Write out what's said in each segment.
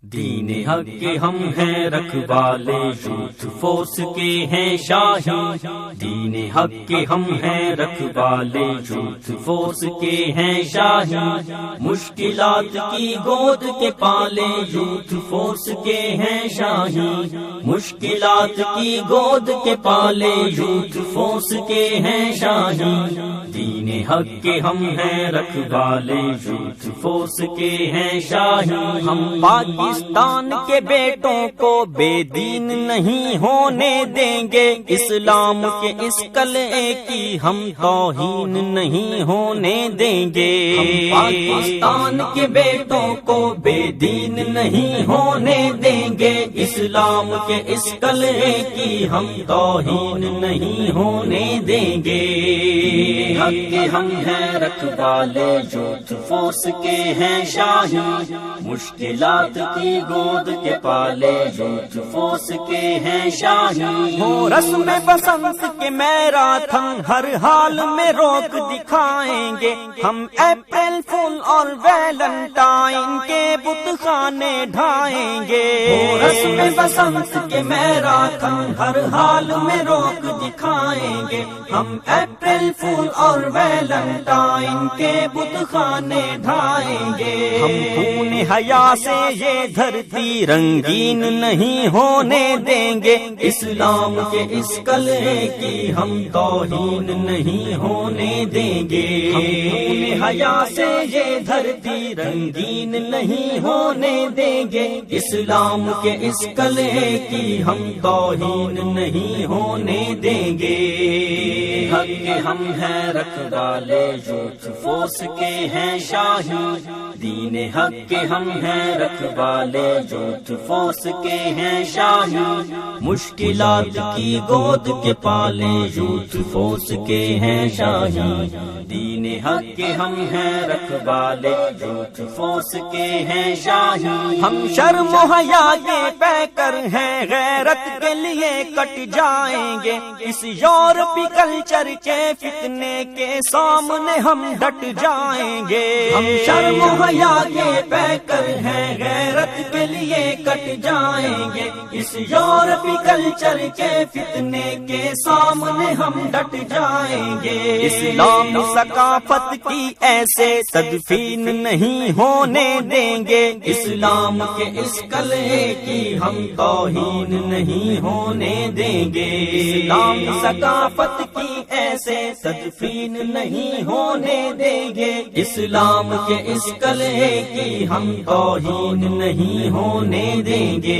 دین حق کے ہم ہیں رکھوالے، یوتھ فورس کے ہیں شاہی۔ دین حق کے ہم ہیں رکھوالے، یوتھ فورس کے ہیں شاہی۔ مشکلات کی گود کے پالے، یوتھ فورس کے ہیں شاہی۔ مشکلات کی گود کے پالے، یوتھ فورس کے ہیں شاہی۔ دین حق کے ہم ہیں رکھوالے، یوتھ فورس کے ہیں شاہی۔ ہم پاکستان کے بیٹوں کو بے دین نہیں ہونے دیں گے، اسلام کے اس قلعے کی ہم توہین نہیں ہونے دیں گے۔ ہم پاکستان کے بیٹوں کو بے دین نہیں ہونے دیں گے، اسلام کے اس قلعے کی ہم توہین نہیں ہونے دیں گے۔ حق کے ہم ہیں رکھوالے، یوتھ فورس کے ہیں شاہی۔ مشکلات کی گود کے پالے، یوتھ فورس کے ہیں شاہی۔ ہو رسم بسنت کے میراتھن ہر حال میں روک دکھائیں گے، ہم اپریل فول اور ویلنٹائن کے بت خانے ڈھائیں گے۔ ہو رسم بسنت کے میراتھن ہر حال میں روک دکھائیں گے، ہم اپریل فول اور ویلنٹائن کے بت خانے ڈھائیں گے۔ ہم خون حیا سے یہ دھرتی رنگین نہیں ہونے دیں گے، اسلام کے اس قلعے کی ہم توہین نہیں ہونے دیں گے۔ ہم خون حیا سے یہ دھرتی رنگین نہیں ہونے دیں گے، اسلام کے اس قلعے کی ہم توہین نہیں ہونے دیں گے۔ حق کے ہم ہیں رکھوالے، یوتھ فورس کے ہیں شاہی۔ دین حق کے ہم ہیں رکھوالے، یوتھ فورس کے ہیں شاہی۔ مشکلات کی گود کے پالے، یوتھ فورس کے ہیں شاہی۔ دین حق کے ہم ہیں رکھوالے، یوتھ فورس کے ہیں شاہی۔ ہم شرم و حیا کے پیکر ہیں، غیرت کے لیے کٹ جائیں گے، اس یورپی کلچر کے فتنے کے سامنے ہم ڈٹ جائیں گے۔ ہم شرم و حیا کے پیکر ہیں، غیرت کے لیے کٹ جائیں گے، اس یورپی کلچر کے فتنے کے سامنے ہم ڈٹ جائیں گے۔ اسلام ثقافت کی ایسے تدفین نہیں ہونے دیں گے، اسلام کے اس قلعے کی ہم توہین نہیں ہونے دیں گے۔ اسلام ثقافت کی ایسے تدفین نہیں ہونے دیں گے، اسلام کے اس قلعے کی ہم توہین نہیں ہونے دیں گے۔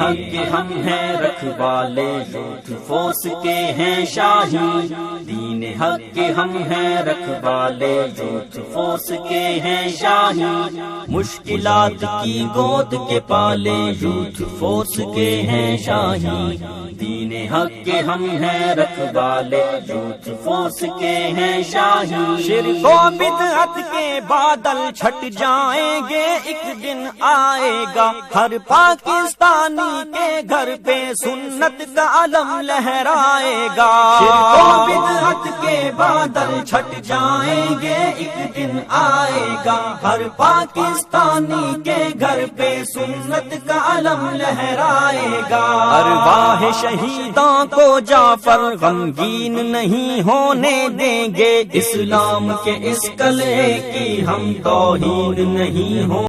حق کے ہم ہیں رکھوالے، یوتھ فورس کے ہیں شاہی۔ دین حق کے ہم ہیں رکھوالے، یوتھ فورس کے ہیں شاہی۔ مشکلات کی گود کے پالے، یوتھ فورس کے ہیں شاہی۔ دین حق کے ہم ہیں رکھوالے، یوتھ فورس کے ہیں شاہی۔ شرک و بدعت کے بادل چھٹ جائیں گے، ایک دن آئے گا ہر پاکستانی کے گھر پہ سنت کا علم لہرائے گا۔ شرک و بدعت کے بادل چھٹ جائیں گے، ایک دن آئے گا ہر پاکستانی کے گھر پہ سنت کا علم لہرائے گا۔ ارواح شہیداں کو جعفر غمگین نہیں ہونے دیں گے، اسلام کے اس قلعے کی ہم توہین نہیں ہو